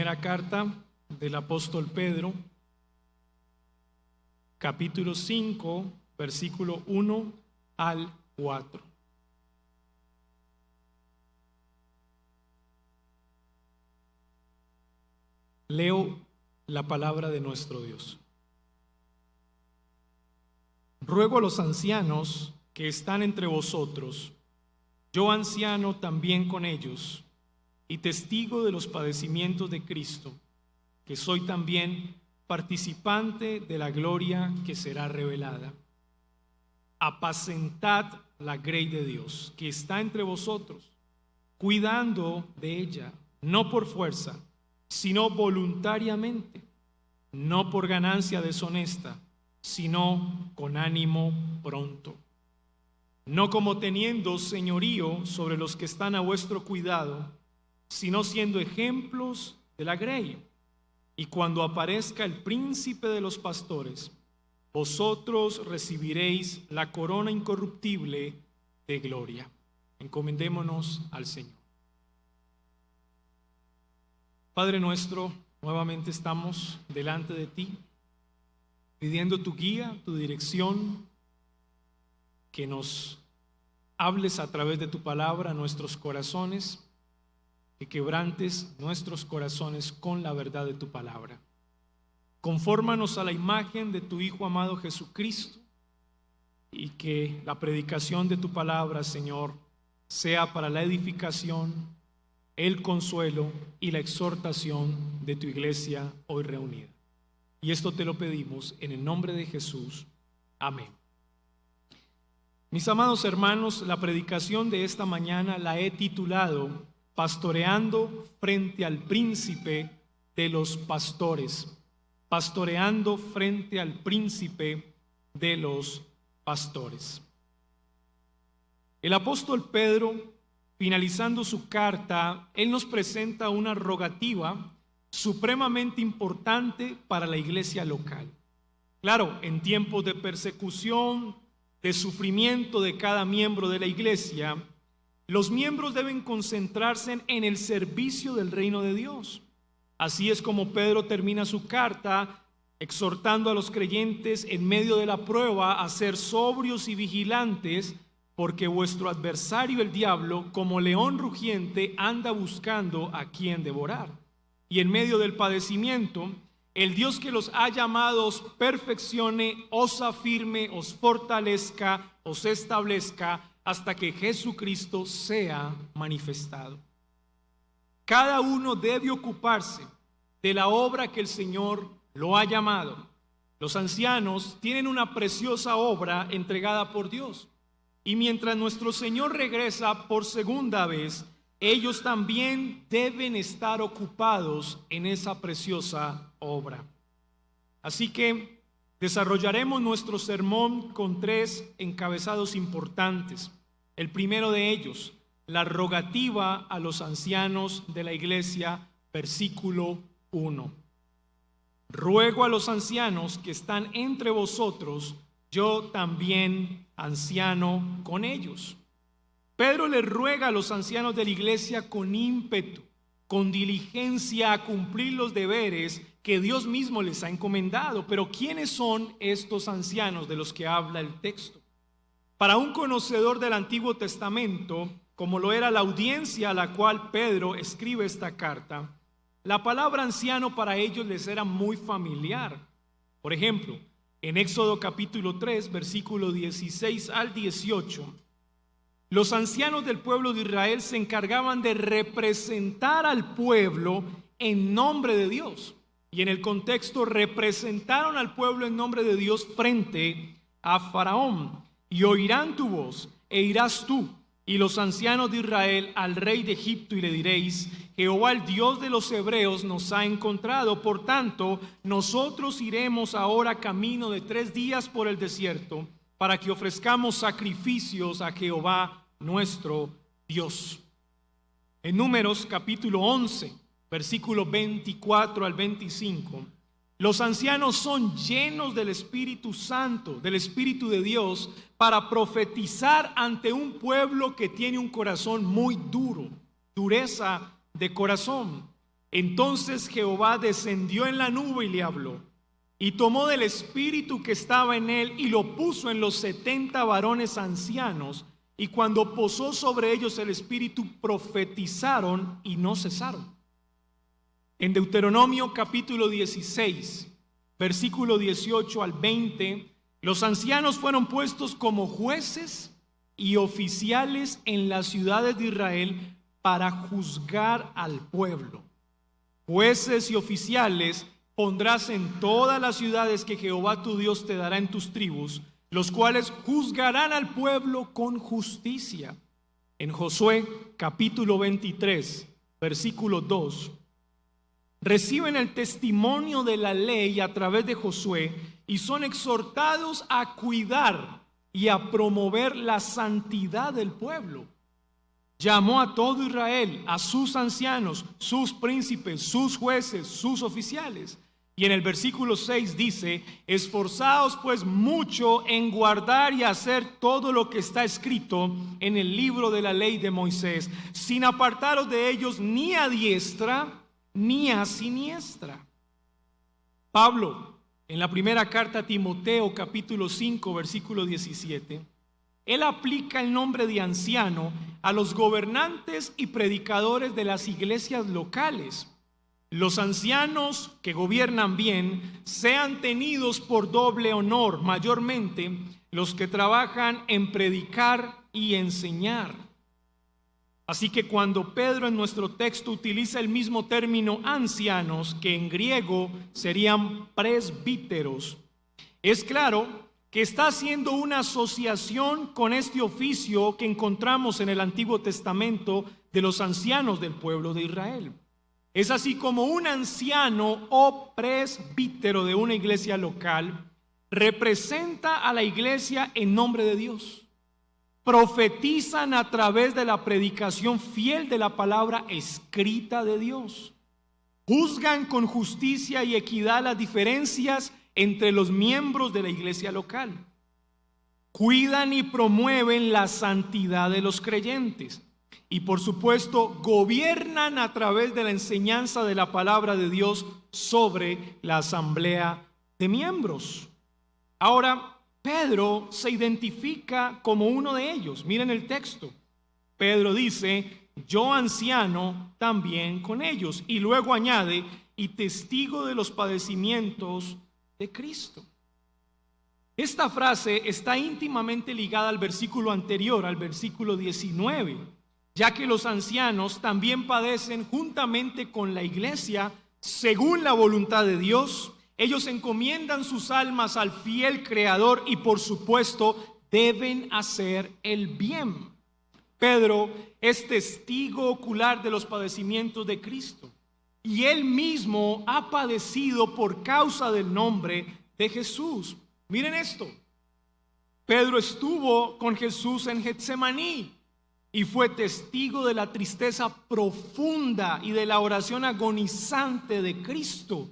Primera carta del apóstol Pedro, capítulo 5, versículo 1 al 4. Leo la palabra de nuestro Dios. Ruego a los ancianos que están entre vosotros, yo anciano también con ellos, y testigo de los padecimientos de Cristo, que soy también participante de la gloria que será revelada. Apacentad la grey de Dios, que está entre vosotros, cuidando de ella, no por fuerza, sino voluntariamente, no por ganancia deshonesta, sino con ánimo pronto, no como teniendo señorío sobre los que están a vuestro cuidado, sino siendo ejemplos de la grey. Y cuando aparezca el príncipe de los pastores, vosotros recibiréis la corona incorruptible de gloria. Encomendémonos al Señor. Padre nuestro, nuevamente estamos delante de ti, pidiendo tu guía, tu dirección, que nos hables a través de tu palabra a nuestros corazones, que quebrantes nuestros corazones con la verdad de tu palabra. Confórmanos a la imagen de tu Hijo amado Jesucristo, y que la predicación de tu palabra, Señor, sea para la edificación, el consuelo y la exhortación de tu iglesia hoy reunida. Y esto te lo pedimos en el nombre de Jesús. Amén. Mis amados hermanos, la predicación de esta mañana la he titulado Pastoreando frente al príncipe de los pastores. Pastoreando frente al príncipe de los pastores. El apóstol Pedro, finalizando su carta, él nos presenta una rogativa supremamente importante para la iglesia local. Claro, en tiempos de persecución, de sufrimiento de cada miembro de la iglesia, los miembros deben concentrarse en el servicio del reino de Dios. Así es como Pedro termina su carta exhortando a los creyentes en medio de la prueba a ser sobrios y vigilantes, porque vuestro adversario el diablo, como león rugiente, anda buscando a quien devorar. Y en medio del padecimiento, el Dios que los ha llamado os perfeccione, os afirme, os fortalezca, os establezca, hasta que Jesucristo sea manifestado. Cada uno debe ocuparse de la obra que el Señor lo ha llamado. Los ancianos tienen una preciosa obra entregada por Dios. Y mientras nuestro Señor regresa por segunda vez, ellos también deben estar ocupados en esa preciosa obra. Así que desarrollaremos nuestro sermón con 3 encabezados importantes. El primero de ellos, la rogativa a los ancianos de la iglesia, versículo 1. Ruego a los ancianos que están entre vosotros, yo también anciano con ellos. Pedro le ruega a los ancianos de la iglesia con ímpetu, con diligencia a cumplir los deberes que Dios mismo les ha encomendado. Pero ¿quiénes son estos ancianos de los que habla el texto? Para un conocedor del Antiguo Testamento, como lo era la audiencia a la cual Pedro escribe esta carta, la palabra anciano para ellos les era muy familiar. Por ejemplo, en Éxodo capítulo 3, versículo 16 al 18, los ancianos del pueblo de Israel se encargaban de representar al pueblo en nombre de Dios. Y en el contexto representaron al pueblo en nombre de Dios frente a Faraón. Y oirán tu voz, e irás tú y los ancianos de Israel al rey de Egipto, y le diréis: Jehová, el Dios de los hebreos, nos ha encontrado. Por tanto, nosotros iremos ahora camino de 3 días por el desierto, para que ofrezcamos sacrificios a Jehová nuestro Dios. En Números capítulo 11, versículo 24 al 25, los ancianos son llenos del Espíritu Santo, del Espíritu de Dios, para profetizar ante un pueblo que tiene un corazón muy duro, dureza de corazón. Entonces Jehová descendió en la nube y le habló, y tomó del espíritu que estaba en él y lo puso en los 70 varones ancianos, y cuando posó sobre ellos el espíritu, profetizaron y no cesaron. En Deuteronomio capítulo 16, versículo 18 al 20, los ancianos fueron puestos como jueces y oficiales en las ciudades de Israel para juzgar al pueblo. Jueces y oficiales pondrás en todas las ciudades que Jehová tu Dios te dará en tus tribus, los cuales juzgarán al pueblo con justicia. En Josué capítulo 23, versículo 2, reciben el testimonio de la ley a través de Josué y son exhortados a cuidar y a promover la santidad del pueblo. Llamó a todo Israel, a sus ancianos, sus príncipes, sus jueces, sus oficiales. Y en el versículo 6 dice: esforzaos pues mucho en guardar y hacer todo lo que está escrito en el libro de la ley de Moisés, sin apartaros de ellos ni a diestra ni a siniestra. Pablo, en la primera carta a Timoteo capítulo 5 versículo 17, él aplica el nombre de anciano a los gobernantes y predicadores de las iglesias locales. Los ancianos que gobiernan bien sean tenidos por doble honor, mayormente los que trabajan en predicar y enseñar. Así que cuando Pedro en nuestro texto utiliza el mismo término ancianos, que en griego serían presbíteros, es claro que está haciendo una asociación con este oficio que encontramos en el Antiguo Testamento de los ancianos del pueblo de Israel. Es así como un anciano o presbítero de una iglesia local representa a la iglesia en nombre de Dios. Profetizan a través de la predicación fiel de la palabra escrita de Dios. Juzgan con justicia y equidad las diferencias entre los miembros de la iglesia local. Cuidan y promueven la santidad de los creyentes. Y por supuesto, gobiernan a través de la enseñanza de la palabra de Dios sobre la asamblea de miembros. Ahora, Pedro se identifica como uno de ellos. Miren el texto. Pedro dice: yo anciano también con ellos. Y luego añade: y testigo de los padecimientos de Cristo. Esta frase está íntimamente ligada al versículo anterior, al versículo 19, ya que los ancianos también padecen juntamente con la iglesia según la voluntad de Dios. Ellos encomiendan sus almas al fiel Creador y por supuesto deben hacer el bien. Pedro es testigo ocular de los padecimientos de Cristo y él mismo ha padecido por causa del nombre de Jesús. Miren esto: Pedro estuvo con Jesús en Getsemaní y fue testigo de la tristeza profunda y de la oración agonizante de Cristo.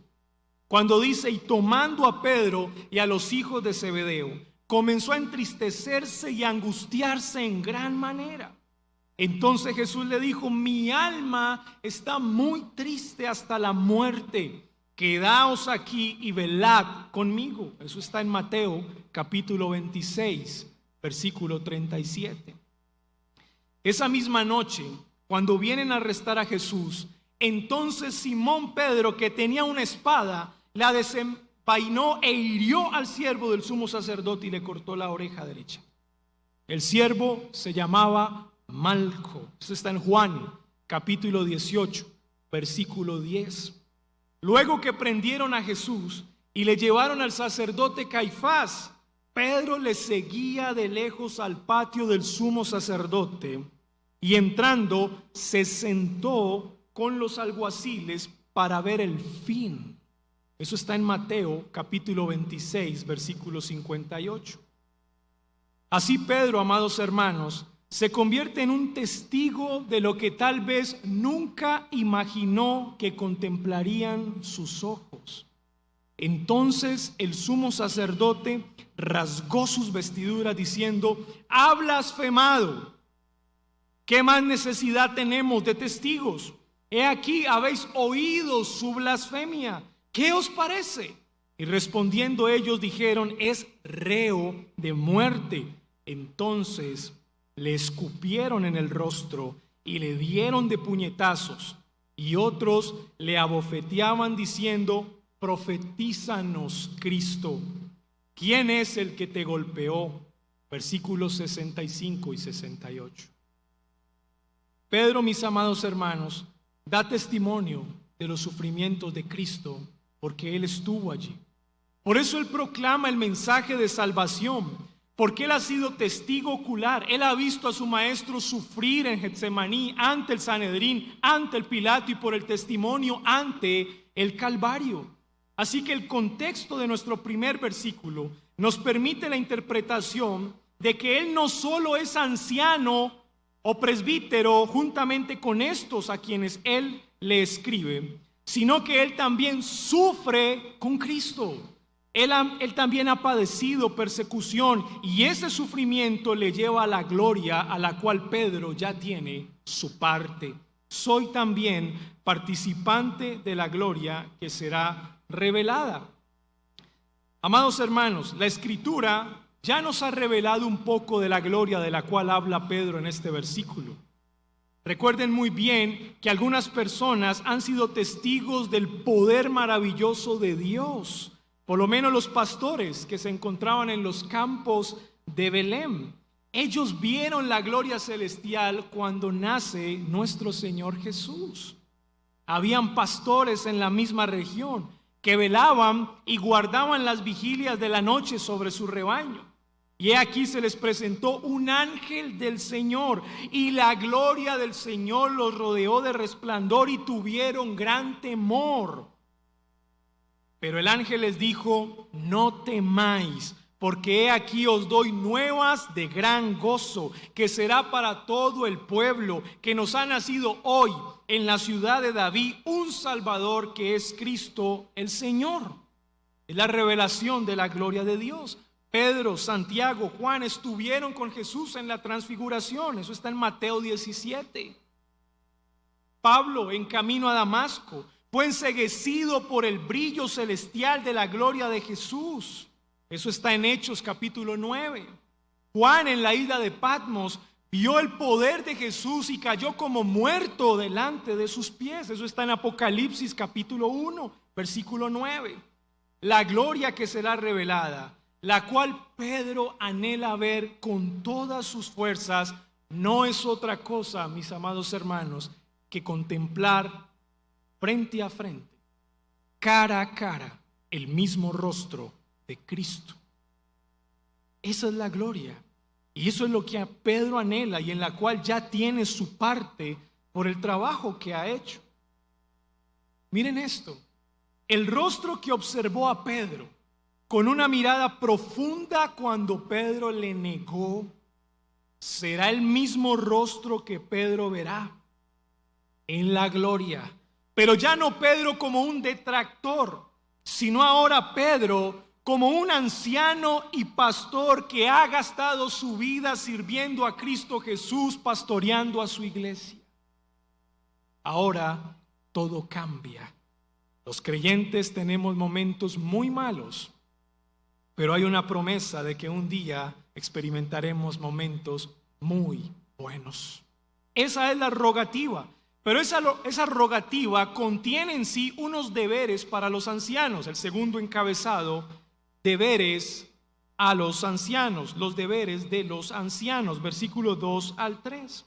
Cuando dice: y tomando a Pedro y a los hijos de Zebedeo, comenzó a entristecerse y a angustiarse en gran manera. Entonces Jesús le dijo: mi alma está muy triste hasta la muerte. Quedaos aquí y velad conmigo. Eso está en Mateo capítulo 26, versículo 37. Esa misma noche, cuando vienen a arrestar a Jesús, entonces Simón Pedro, que tenía una espada, la desenvainó e hirió al siervo del sumo sacerdote y le cortó la oreja derecha. El siervo se llamaba Malco. Esto está en Juan capítulo 18, versículo 10. Luego que prendieron a Jesús y le llevaron al sacerdote Caifás, Pedro le seguía de lejos al patio del sumo sacerdote y entrando se sentó con los alguaciles para ver el fin. Eso está en Mateo capítulo 26, versículo 58. Así Pedro, amados hermanos, se convierte en un testigo de lo que tal vez nunca imaginó que contemplarían sus ojos. Entonces el sumo sacerdote rasgó sus vestiduras diciendo: ha blasfemado. ¿Qué más necesidad tenemos de testigos? He aquí habéis oído su blasfemia. ¿Qué os parece? Y respondiendo ellos dijeron: es reo de muerte. Entonces le escupieron en el rostro y le dieron de puñetazos. Y otros le abofeteaban diciendo: profetízanos, Cristo, ¿quién es el que te golpeó? Versículos 65 y 68. Pedro, mis amados hermanos, da testimonio de los sufrimientos de Cristo porque Él estuvo allí. Por eso Él proclama el mensaje de salvación, porque Él ha sido testigo ocular. Él ha visto a su maestro sufrir en Getsemaní, ante el Sanedrín, ante el Pilato y por el testimonio ante el Calvario. Así que el contexto de nuestro primer versículo nos permite la interpretación de que Él no solo es anciano o presbítero juntamente con estos a quienes Él le escribe, sino que Él también sufre con Cristo. Él también ha padecido persecución y ese sufrimiento le lleva a la gloria a la cual Pedro ya tiene su parte. Soy también participante de la gloria que será revelada. Amados hermanos, la Escritura ya nos ha revelado un poco de la gloria de la cual habla Pedro en este versículo. Recuerden muy bien que algunas personas han sido testigos del poder maravilloso de Dios. Por lo menos los pastores que se encontraban en los campos de Belén. Ellos vieron la gloria celestial cuando nace nuestro Señor Jesús. Habían pastores en la misma región que velaban y guardaban las vigilias de la noche sobre su rebaño. Y he aquí se les presentó un ángel del Señor y la gloria del Señor los rodeó de resplandor y tuvieron gran temor. Pero el ángel les dijo: no temáis, porque he aquí os doy nuevas de gran gozo, que será para todo el pueblo, que nos ha nacido hoy en la ciudad de David un Salvador, que es Cristo el Señor. Es la revelación de la gloria de Dios. Pedro, Santiago, Juan estuvieron con Jesús en la transfiguración. Eso está en Mateo 17. Pablo, en camino a Damasco, fue enceguecido por el brillo celestial de la gloria de Jesús. Eso está en Hechos capítulo 9. Juan, en la isla de Patmos, vio el poder de Jesús y cayó como muerto delante de sus pies. Eso está en Apocalipsis capítulo 1, versículo 9. La gloria que será revelada, la cual Pedro anhela ver con todas sus fuerzas, no es otra cosa, mis amados hermanos, que contemplar frente a frente, cara a cara, el mismo rostro de Cristo. Esa es la gloria. Y eso es lo que a Pedro anhela y en la cual ya tiene su parte por el trabajo que ha hecho. Miren esto. El rostro que observó a Pedro con una mirada profunda cuando Pedro le negó, será el mismo rostro que Pedro verá en la gloria. Pero ya no Pedro como un detractor, sino ahora Pedro como un anciano y pastor que ha gastado su vida sirviendo a Cristo Jesús, pastoreando a su iglesia. Ahora todo cambia. Los creyentes tenemos momentos muy malos, pero hay una promesa de que un día experimentaremos momentos muy buenos. Esa es la rogativa. Pero esa rogativa contiene en sí unos deberes para los ancianos. El segundo encabezado, deberes a los ancianos, los deberes de los ancianos, versículos 2 al 3.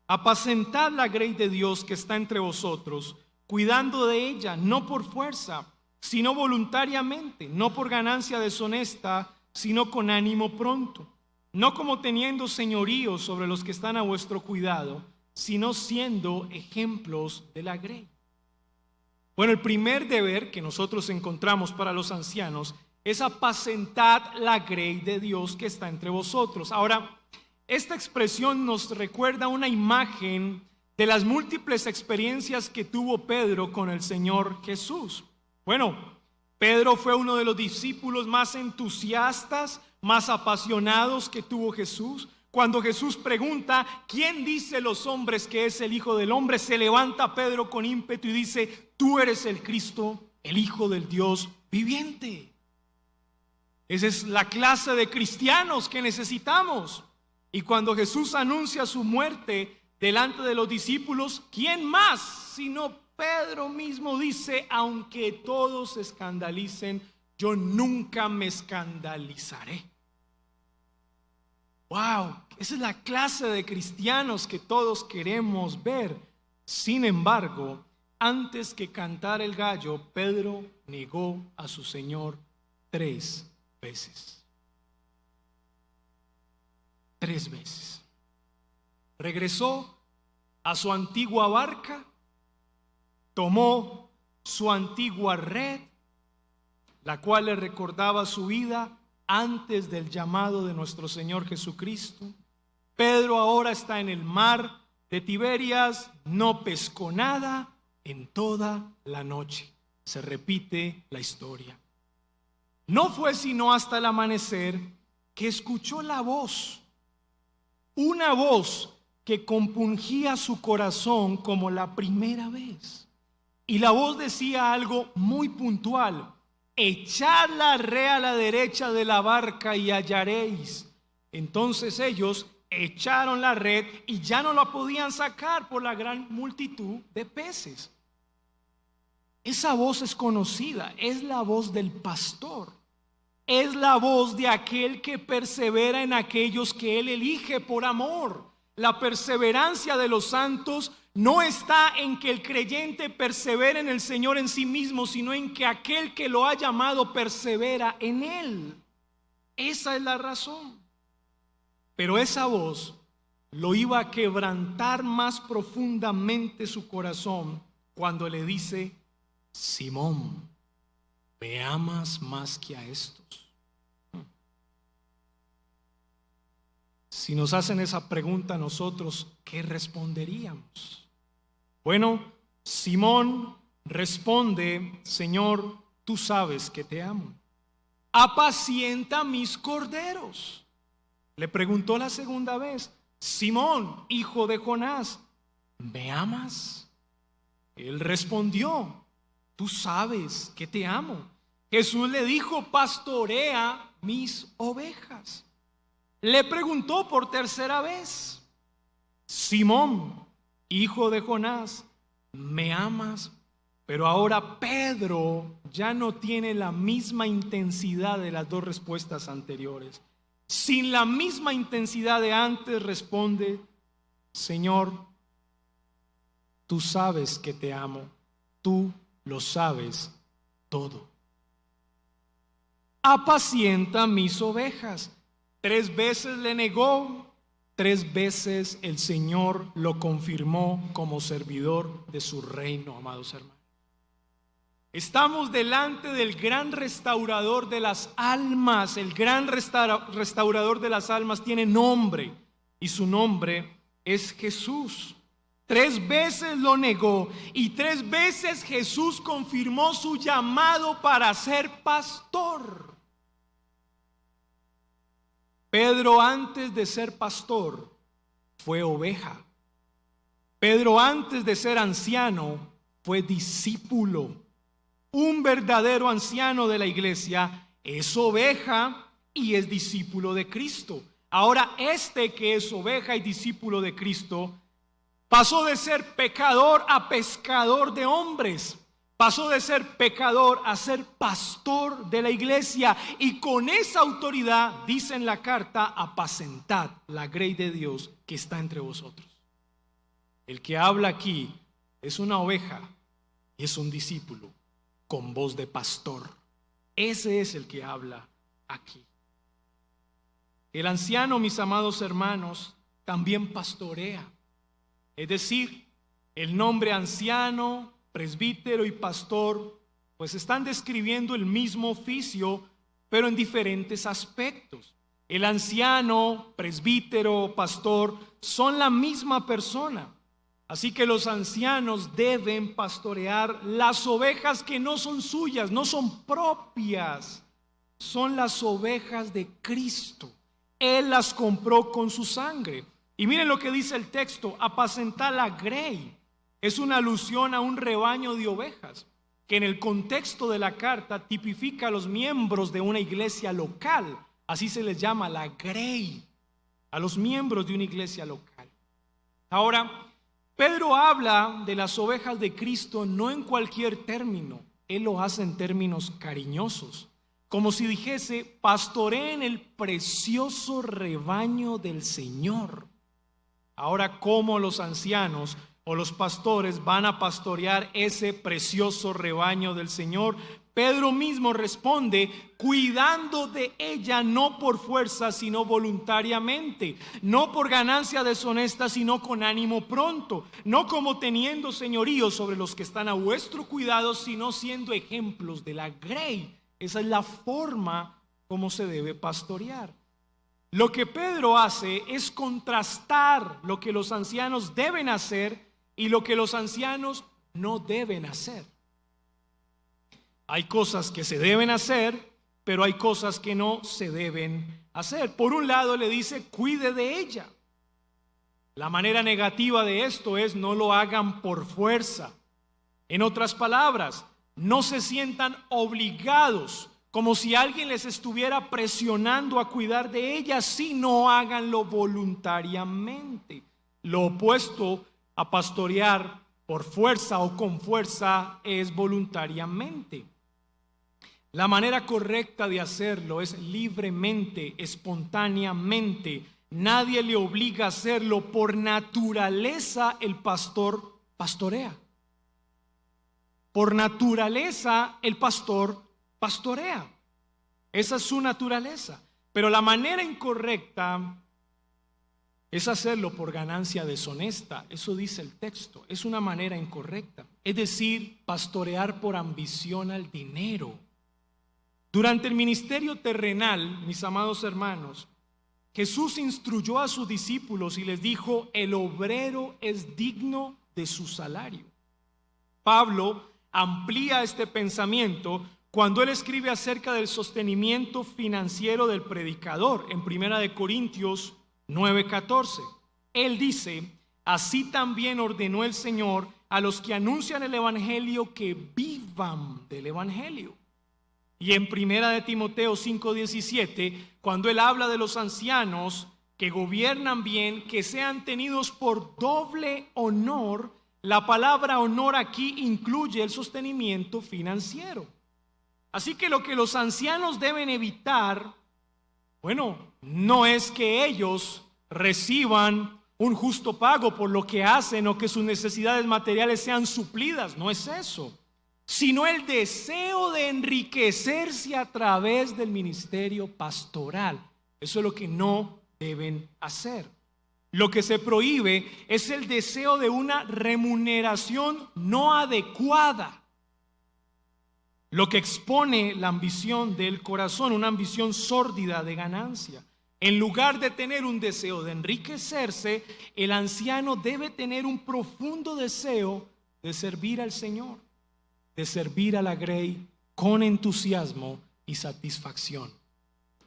Apacentad la grey de Dios que está entre vosotros, cuidando de ella, no por fuerza, sino voluntariamente, no por ganancia deshonesta, sino con ánimo pronto, no como teniendo señorío sobre los que están a vuestro cuidado, sino siendo ejemplos de la grey. Bueno, el primer deber que nosotros encontramos para los ancianos es apacentar la grey de Dios que está entre vosotros. Ahora, esta expresión nos recuerda una imagen de las múltiples experiencias que tuvo Pedro con el Señor Jesús. Bueno, Pedro fue uno de los discípulos más entusiastas, más apasionados que tuvo Jesús. Cuando Jesús pregunta, ¿quién dice los hombres que es el Hijo del Hombre?, se levanta Pedro con ímpetu y dice, tú eres el Cristo, el Hijo del Dios viviente. Esa es la clase de cristianos que necesitamos. Y cuando Jesús anuncia su muerte delante de los discípulos, ¿quién más sino Pedro mismo dice, aunque todos se escandalicen, yo nunca me escandalizaré? Wow, esa es la clase de cristianos que todos queremos ver. Sin embargo, antes que cantar el gallo, Pedro negó a su Señor 3 veces. 3 veces. Regresó a su antigua barca, tomó su antigua red, la cual le recordaba su vida antes del llamado de nuestro Señor Jesucristo. Pedro ahora está en el mar de Tiberias, no pescó nada en toda la noche. Se repite la historia. No fue sino hasta el amanecer que escuchó la voz, una voz que compungía su corazón como la primera vez. Y la voz decía algo muy puntual: echad la red a la derecha de la barca y hallaréis. Entonces ellos echaron la red y ya no la podían sacar por la gran multitud de peces. Esa voz es conocida, es la voz del pastor, es la voz de aquel que persevera en aquellos que él elige por amor. La perseverancia de los santos no está en que el creyente persevere en el Señor en sí mismo, sino en que aquel que lo ha llamado persevera en él. Esa es la razón. Pero esa voz lo iba a quebrantar más profundamente su corazón cuando le dice: Simón, ¿me amas más que a estos? Si nos hacen esa pregunta a nosotros, ¿qué responderíamos? Bueno, Simón responde: Señor, tú sabes que te amo. Apacienta mis corderos. Le preguntó la segunda vez: Simón, hijo de Jonás, ¿me amas? Él respondió: tú sabes que te amo. Jesús le dijo: pastorea mis ovejas. Le preguntó por tercera vez: Simón, hijo de Jonás, ¿me amas? Pero ahora Pedro ya no tiene la misma intensidad de las dos respuestas anteriores. Sin la misma intensidad de antes responde: Señor, tú sabes que te amo, tú lo sabes todo. Apacienta mis ovejas. 3 veces le negó, 3 veces el Señor lo confirmó como servidor de su reino, amados hermanos. Estamos delante del gran restaurador de las almas. El gran restaurador de las almas tiene nombre y su nombre es Jesús. 3 veces lo negó y 3 veces Jesús confirmó su llamado para ser pastor. Pedro, antes de ser pastor, fue oveja. Pedro, antes de ser anciano, fue discípulo. Un verdadero anciano de la iglesia es oveja y es discípulo de Cristo. Ahora, este que es oveja y discípulo de Cristo pasó de ser pecador a pescador de hombres. Pasó de ser pecador a ser pastor de la iglesia. Y con esa autoridad, dice en la carta: apacentad la grey de Dios que está entre vosotros. El que habla aquí es una oveja y es un discípulo con voz de pastor. Ese es el que habla aquí. El anciano, mis amados hermanos, también pastorea. Es decir, el nombre anciano, presbítero y pastor, pues están describiendo el mismo oficio, pero en diferentes aspectos. El anciano, presbítero, pastor son la misma persona. Así que los ancianos deben pastorear las ovejas que no son suyas, no son propias, son las ovejas de Cristo. Él las compró con su sangre. Y miren lo que dice el texto: apacentar la grey. Es una alusión a un rebaño de ovejas, que en el contexto de la carta tipifica a los miembros de una iglesia local. Así se les llama, la grey, a los miembros de una iglesia local. Ahora, Pedro habla de las ovejas de Cristo no en cualquier término. Él lo hace en términos cariñosos, como si dijese: pastoreen el precioso rebaño del Señor. Ahora, ¿cómo los ancianos o los pastores van a pastorear ese precioso rebaño del Señor? Pedro mismo responde: cuidando de ella, no por fuerza, sino voluntariamente, no por ganancia deshonesta, sino con ánimo pronto, no como teniendo señorío sobre los que están a vuestro cuidado, sino siendo ejemplos de la grey. Esa es la forma como se debe pastorear. Lo que Pedro hace es contrastar lo que los ancianos deben hacer y lo que los ancianos no deben hacer. Hay cosas que se deben hacer, pero hay cosas que no se deben hacer. Por un lado le dice: cuide de ella. La manera negativa de esto es: no lo hagan por fuerza. En otras palabras, no se sientan obligados, como si alguien les estuviera presionando a cuidar de ella, sino háganlo voluntariamente. Lo opuesto a pastorear por fuerza o con fuerza es voluntariamente. La manera correcta de hacerlo es libremente, espontáneamente. Nadie le obliga a hacerlo. Por naturaleza el pastor pastorea. Por naturaleza el pastor pastorea. Esa es su naturaleza. Pero la manera incorrecta es hacerlo por ganancia deshonesta. Eso dice el texto. Es una manera incorrecta. Es decir, pastorear por ambición al dinero. Durante el ministerio terrenal, mis amados hermanos, Jesús instruyó a sus discípulos y les dijo: el obrero es digno de su salario. Pablo amplía este pensamiento cuando él escribe acerca del sostenimiento financiero del predicador en 1 Corintios 9:14. Él dice: así también ordenó el Señor a los que anuncian el evangelio que vivan del evangelio. Y en 1 Timoteo 5:17, cuando él habla de los ancianos que gobiernan bien, que sean tenidos por doble honor, la palabra honor aquí incluye el sostenimiento financiero. Así que lo que los ancianos deben evitar, no es que ellos reciban un justo pago por lo que hacen o que sus necesidades materiales sean suplidas, no es eso, sino el deseo de enriquecerse a través del ministerio pastoral. Eso es lo que no deben hacer. Lo que se prohíbe es el deseo de una remuneración no adecuada, lo que expone la ambición del corazón, una ambición sórdida de ganancia. En lugar de tener un deseo de enriquecerse, el anciano debe tener un profundo deseo de servir al Señor, de servir a la grey con entusiasmo y satisfacción.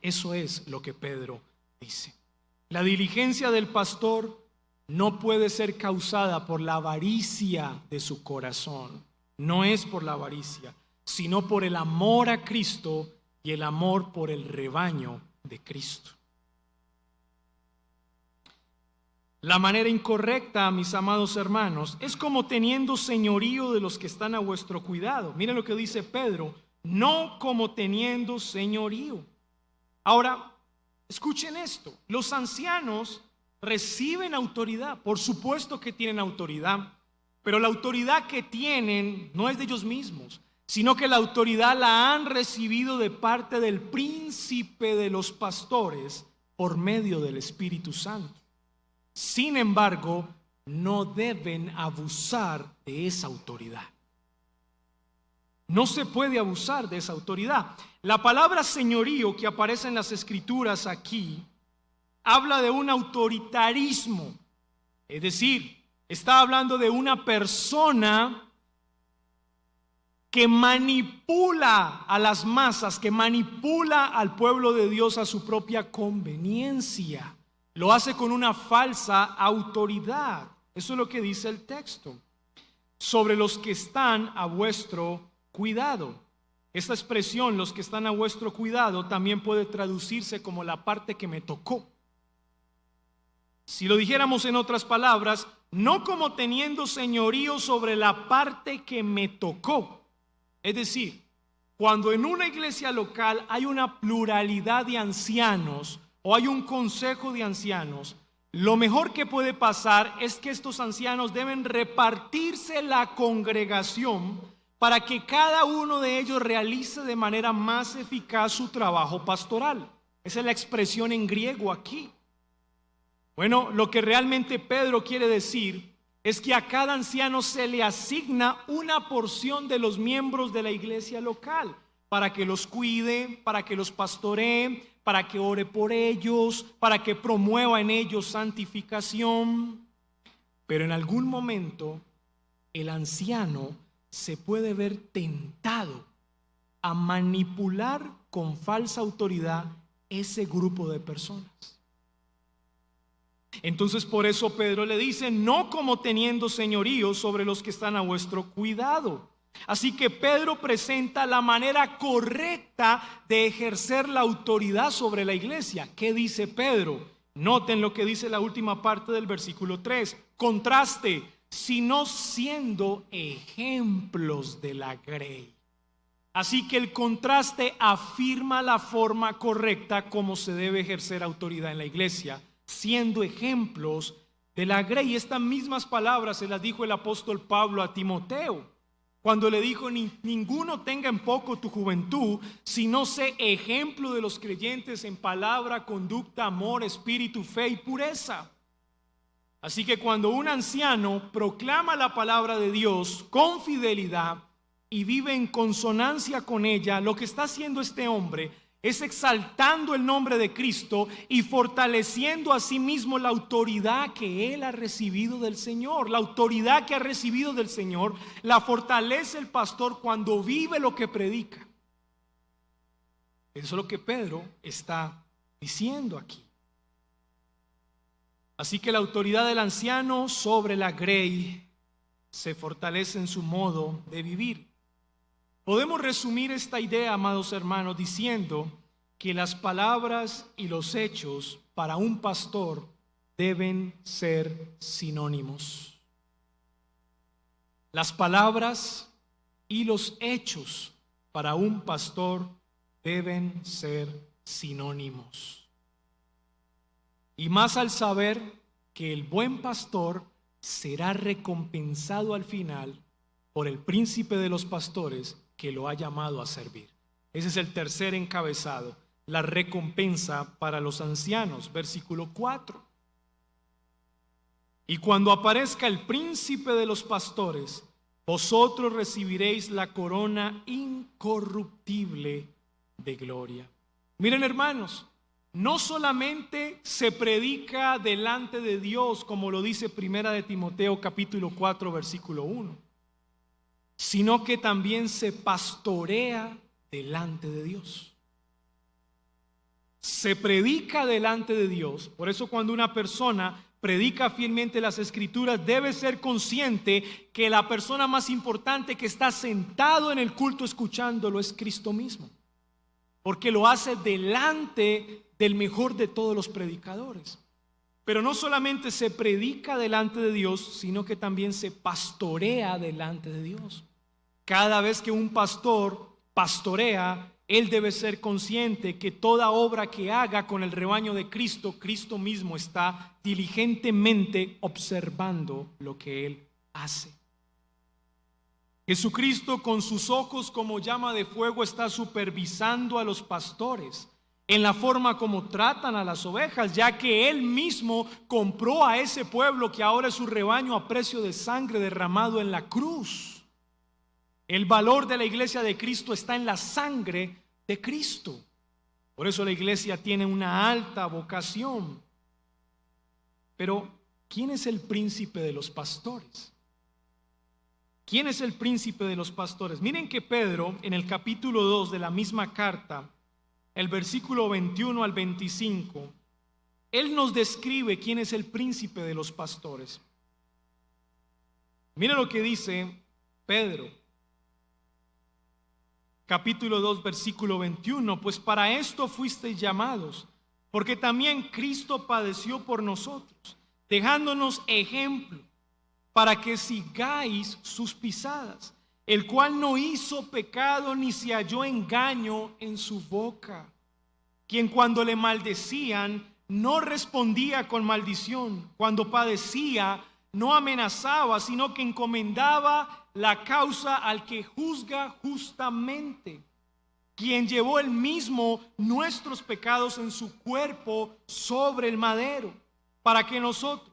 Eso es lo que Pedro dice. La diligencia del pastor no puede ser causada por la avaricia de su corazón. No es por la avaricia, sino por el amor a Cristo y el amor por el rebaño de Cristo. La manera incorrecta, mis amados hermanos, es como teniendo señorío de los que están a vuestro cuidado. Miren lo que dice Pedro: no como teniendo señorío. Ahora, escuchen esto: los ancianos reciben autoridad, por supuesto que tienen autoridad, pero la autoridad que tienen no es de ellos mismos, sino que la autoridad la han recibido de parte del príncipe de los pastores por medio del Espíritu Santo. Sin embargo, no deben abusar de esa autoridad. No se puede abusar de esa autoridad. La palabra señorío que aparece en las Escrituras aquí habla de un autoritarismo, es decir, está hablando de una persona que manipula a las masas, que manipula al pueblo de Dios a su propia conveniencia. Lo hace con una falsa autoridad. Eso es lo que dice el texto. Sobre los que están a vuestro cuidado. Esta expresión, los que están a vuestro cuidado, también puede traducirse como la parte que me tocó. Si lo dijéramos en otras palabras, no como teniendo señorío sobre la parte que me tocó. Es decir, cuando en una iglesia local hay una pluralidad de ancianos o hay un consejo de ancianos, lo mejor que puede pasar es que estos ancianos deben repartirse la congregación para que cada uno de ellos realice de manera más eficaz su trabajo pastoral. Esa es la expresión en griego aquí. Bueno, lo que realmente Pedro quiere decir es que a cada anciano se le asigna una porción de los miembros de la iglesia local para que los cuide, para que los pastoree, para que ore por ellos, para que promueva en ellos santificación. Pero en algún momento el anciano se puede ver tentado a manipular con falsa autoridad ese grupo de personas. Entonces por eso Pedro le dice, no como teniendo señorío sobre los que están a vuestro cuidado. Así que Pedro presenta la manera correcta de ejercer la autoridad sobre la iglesia. ¿Qué dice Pedro? Noten lo que dice la última parte del versículo 3. Contraste, sino siendo ejemplos de la grey. Así que el contraste afirma la forma correcta como se debe ejercer autoridad en la iglesia, siendo ejemplos de la grey. Estas mismas palabras se las dijo el apóstol Pablo a Timoteo, cuando le dijo, ninguno tenga en poco tu juventud, sino sé ejemplo de los creyentes en palabra, conducta, amor, espíritu, fe y pureza. Así que cuando un anciano proclama la palabra de Dios con fidelidad y vive en consonancia con ella, lo que está haciendo este hombre es exaltando el nombre de Cristo y fortaleciendo a sí mismo la autoridad que él ha recibido del Señor. La autoridad que ha recibido del Señor la fortalece el pastor cuando vive lo que predica. Eso es lo que Pedro está diciendo aquí. Así que la autoridad del anciano sobre la grey se fortalece en su modo de vivir. Podemos resumir esta idea, amados hermanos, diciendo que las palabras y los hechos para un pastor deben ser sinónimos. Las palabras y los hechos para un pastor deben ser sinónimos. Y más al saber que el buen pastor será recompensado al final por el príncipe de los pastores que lo ha llamado a servir. Ese es el tercer encabezado, la recompensa para los ancianos, versículo 4. Y cuando aparezca el príncipe de los pastores, vosotros recibiréis la corona incorruptible de gloria. Miren, hermanos, no solamente se predica delante de Dios, como lo dice Primera de Timoteo capítulo 4 versículo 1, sino que también se pastorea delante de Dios. Se predica delante de Dios. Por eso cuando una persona predica fielmente las Escrituras, debe ser consciente que la persona más importante que está sentado en el culto escuchándolo es Cristo mismo, porque lo hace delante del mejor de todos los predicadores. Pero no solamente se predica delante de Dios, sino que también se pastorea delante de Dios. Cada vez que un pastor pastorea, él debe ser consciente que toda obra que haga con el rebaño de Cristo, Cristo mismo está diligentemente observando lo que él hace. Jesucristo con sus ojos como llama de fuego está supervisando a los pastores en la forma como tratan a las ovejas, ya que él mismo compró a ese pueblo que ahora es su rebaño a precio de sangre derramado en la cruz. El valor de la iglesia de Cristo está en la sangre de Cristo. Por eso la iglesia tiene una alta vocación. Pero ¿quién es el príncipe de los pastores? ¿Quién es el príncipe de los pastores? Miren que Pedro, en el capítulo 2 de la misma carta, el versículo 21 al 25, él nos describe quién es el príncipe de los pastores. Miren lo que dice Pedro, capítulo 2, versículo 21. Pues para esto fuisteis llamados, porque también Cristo padeció por nosotros, dejándonos ejemplo, para que sigáis sus pisadas, el cual no hizo pecado ni se halló engaño en su boca, quien cuando le maldecían no respondía con maldición, cuando padecía no amenazaba, sino que encomendaba la causa al que juzga justamente, quien llevó él mismo nuestros pecados en su cuerpo sobre el madero, para que nosotros,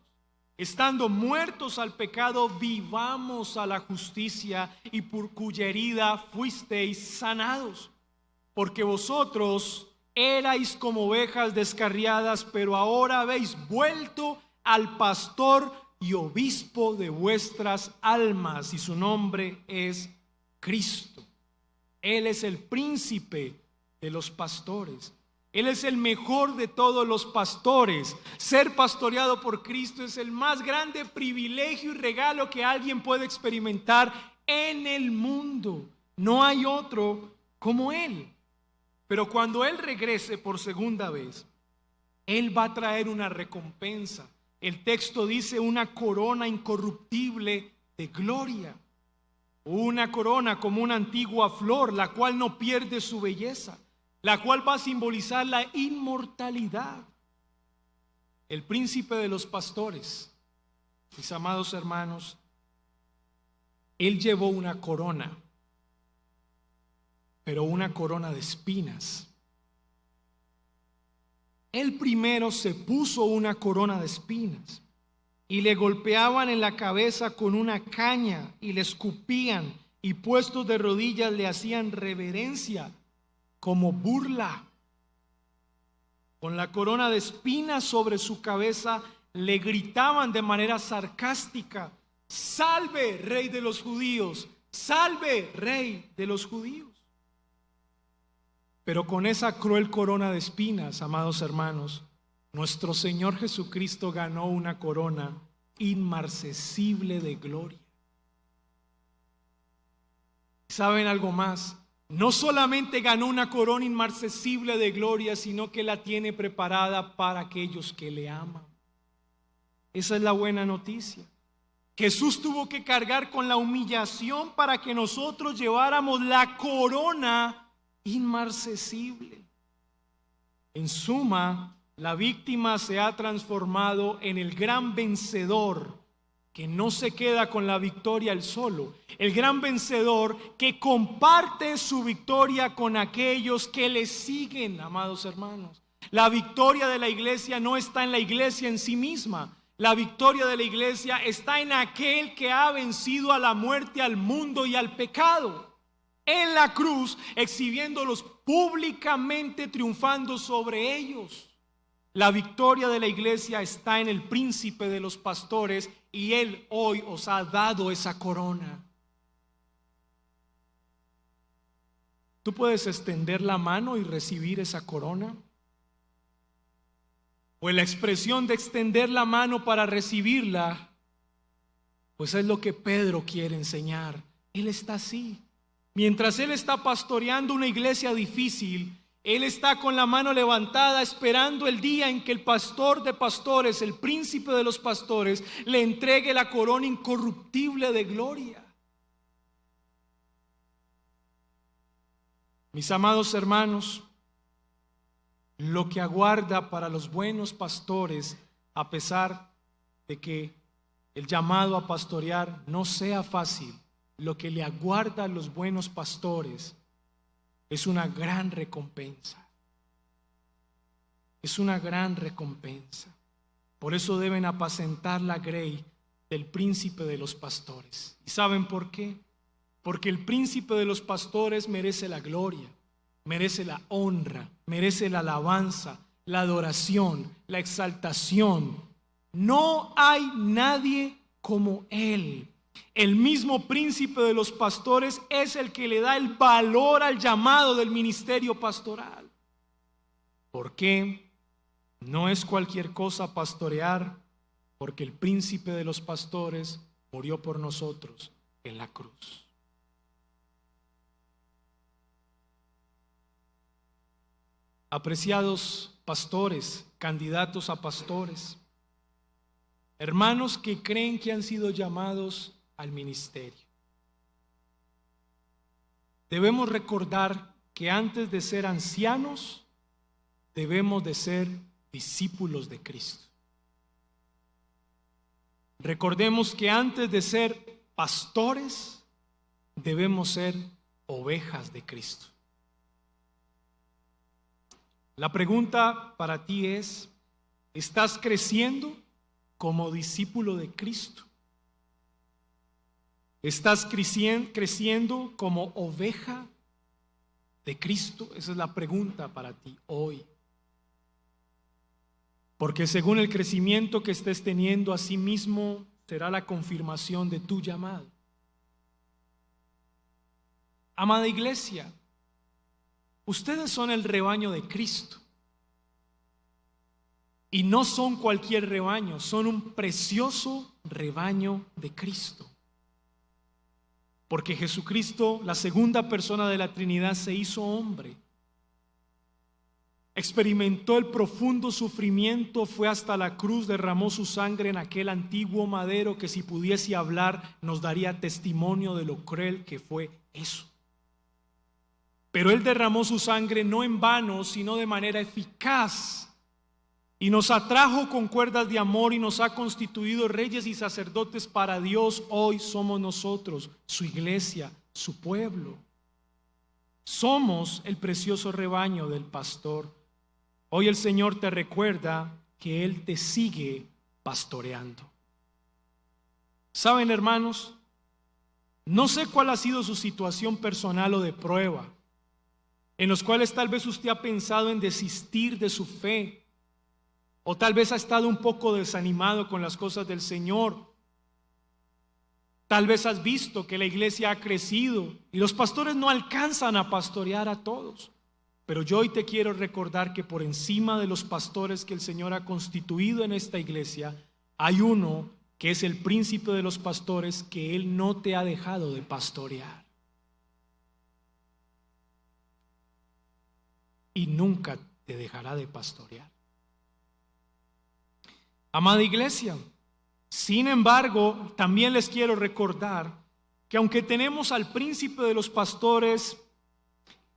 estando muertos al pecado, vivamos a la justicia, y por cuya herida fuisteis sanados. Porque vosotros erais como ovejas descarriadas, pero ahora habéis vuelto al pastor y obispo de vuestras almas, y su nombre es Cristo. Él es el príncipe de los pastores. Él es el mejor de todos los pastores. Ser pastoreado por Cristo es el más grande privilegio y regalo que alguien puede experimentar en el mundo. No hay otro como Él. Pero cuando Él regrese por segunda vez, Él va a traer una recompensa. El texto dice una corona incorruptible de gloria. Una corona como una antigua flor, la cual no pierde su belleza, la cual va a simbolizar la inmortalidad. El príncipe de los pastores, mis amados hermanos, él llevó una corona, pero una corona de espinas. Él primero se puso una corona de espinas y le golpeaban en la cabeza con una caña y le escupían, y puestos de rodillas le hacían reverencia como burla. Con la corona de espinas sobre su cabeza le gritaban de manera sarcástica: salve, rey de los judíos, salve, rey de los judíos. Pero con esa cruel corona de espinas, amados hermanos, nuestro Señor Jesucristo ganó una corona inmarcesible de gloria. ¿Saben algo más? No solamente ganó una corona inmarcesible de gloria, sino que la tiene preparada para aquellos que le aman. Esa es la buena noticia. Jesús tuvo que cargar con la humillación para que nosotros lleváramos la corona inmarcesible. En suma, la víctima se ha transformado en el gran vencedor, que no se queda con la victoria él solo. El gran vencedor que comparte su victoria con aquellos que le siguen, amados hermanos. La victoria de la iglesia no está en la iglesia en sí misma. La victoria de la iglesia está en aquel que ha vencido a la muerte, al mundo y al pecado. En la cruz, exhibiéndolos públicamente, triunfando sobre ellos. La victoria de la iglesia está en el príncipe de los pastores, y Él hoy os ha dado esa corona. ¿Tú puedes extender la mano y recibir esa corona? Pues la expresión de extender la mano para recibirla, pues es lo que Pedro quiere enseñar. Él está así. Mientras él está pastoreando una iglesia difícil, él está con la mano levantada esperando el día en que el pastor de pastores, el príncipe de los pastores, le entregue la corona incorruptible de gloria. Mis amados hermanos, lo que aguarda para los buenos pastores, a pesar de que el llamado a pastorear no sea fácil, lo que le aguarda a los buenos pastores es una gran recompensa. Es una gran recompensa. Por eso deben apacentar la grey del príncipe de los pastores. ¿Y saben por qué? Porque el príncipe de los pastores merece la gloria, merece la honra, merece la alabanza, la adoración, la exaltación. No hay nadie como Él. el mismo príncipe de los pastores es el que le da el valor al llamado del ministerio pastoral. ¿Por qué? No es cualquier cosa pastorear, porque el príncipe de los pastores murió por nosotros en la cruz. Apreciados pastores, candidatos a pastores, hermanos que creen que han sido llamados al ministerio, debemos recordar que antes de ser ancianos, debemos de ser discípulos de Cristo. Recordemos que antes de ser pastores, debemos ser ovejas de Cristo. La pregunta para ti es: ¿estás creciendo como discípulo de Cristo? ¿Estás creciendo como oveja de Cristo? Esa es la pregunta para ti hoy. Porque según el crecimiento que estés teniendo, así mismo será la confirmación de tu llamado. Amada iglesia, ustedes son el rebaño de Cristo. Y no son cualquier rebaño, son un precioso rebaño de Cristo. Porque Jesucristo, la segunda persona de la Trinidad, se hizo hombre. Experimentó el profundo sufrimiento, fue hasta la cruz, derramó su sangre en aquel antiguo madero que, si pudiese hablar, nos daría testimonio de lo cruel que fue eso. Pero Él derramó su sangre no en vano, sino de manera eficaz, y nos atrajo con cuerdas de amor y nos ha constituido reyes y sacerdotes para Dios. Hoy somos nosotros, su iglesia, su pueblo. Somos el precioso rebaño del pastor. Hoy el Señor te recuerda que Él te sigue pastoreando. ¿Saben, hermanos? No sé cuál ha sido su situación personal o de prueba, en los cuales tal vez usted ha pensado en desistir de su fe, o tal vez ha estado un poco desanimado con las cosas del Señor. Tal vez has visto que la iglesia ha crecido y los pastores no alcanzan a pastorear a todos. Pero yo hoy te quiero recordar que por encima de los pastores que el Señor ha constituido en esta iglesia, hay uno que es el príncipe de los pastores, que Él no te ha dejado de pastorear. Y nunca te dejará de pastorear. Amada iglesia, sin embargo, también les quiero recordar que aunque tenemos al príncipe de los pastores,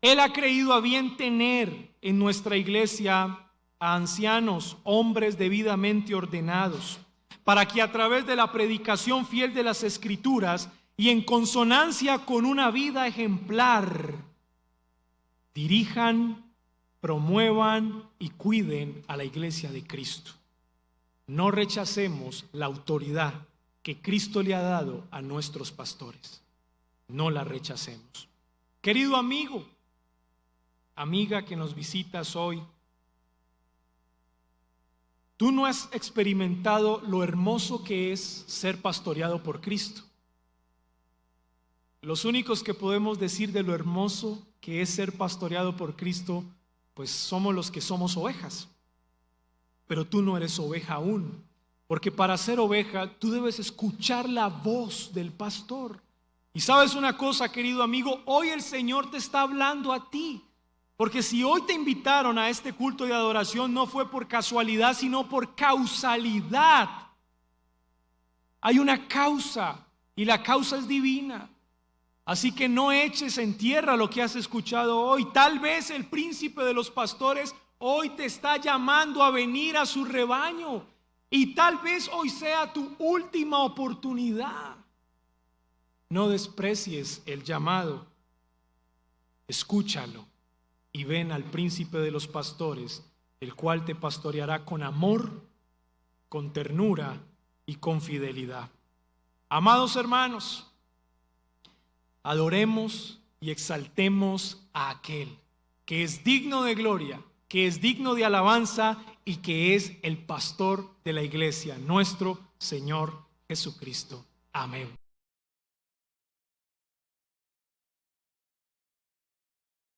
Él ha creído a bien tener en nuestra iglesia a ancianos, hombres debidamente ordenados, para que a través de la predicación fiel de las Escrituras y en consonancia con una vida ejemplar, dirijan, promuevan y cuiden a la iglesia de Cristo. No rechacemos la autoridad que Cristo le ha dado a nuestros pastores. No la rechacemos. Querido amigo, amiga que nos visitas hoy, tú no has experimentado lo hermoso que es ser pastoreado por Cristo. Los únicos que podemos decir de lo hermoso que es ser pastoreado por Cristo, pues somos los que somos ovejas. Pero tú no eres oveja aún, porque para ser oveja tú debes escuchar la voz del pastor. Y sabes una cosa, querido amigo, hoy el Señor te está hablando a ti, porque si hoy te invitaron a este culto de adoración, no fue por casualidad, sino por causalidad. Hay una causa, y la causa es divina. Así que no eches en tierra lo que has escuchado hoy. Tal vez el príncipe de los pastores hoy te está llamando a venir a su rebaño, y tal vez hoy sea tu última oportunidad. No desprecies el llamado, escúchalo y ven al príncipe de los pastores, el cual te pastoreará con amor, con ternura y con fidelidad. Amados hermanos, adoremos y exaltemos a aquel que es digno de gloria, que es digno de alabanza y que es el pastor de la iglesia, nuestro Señor Jesucristo. Amén.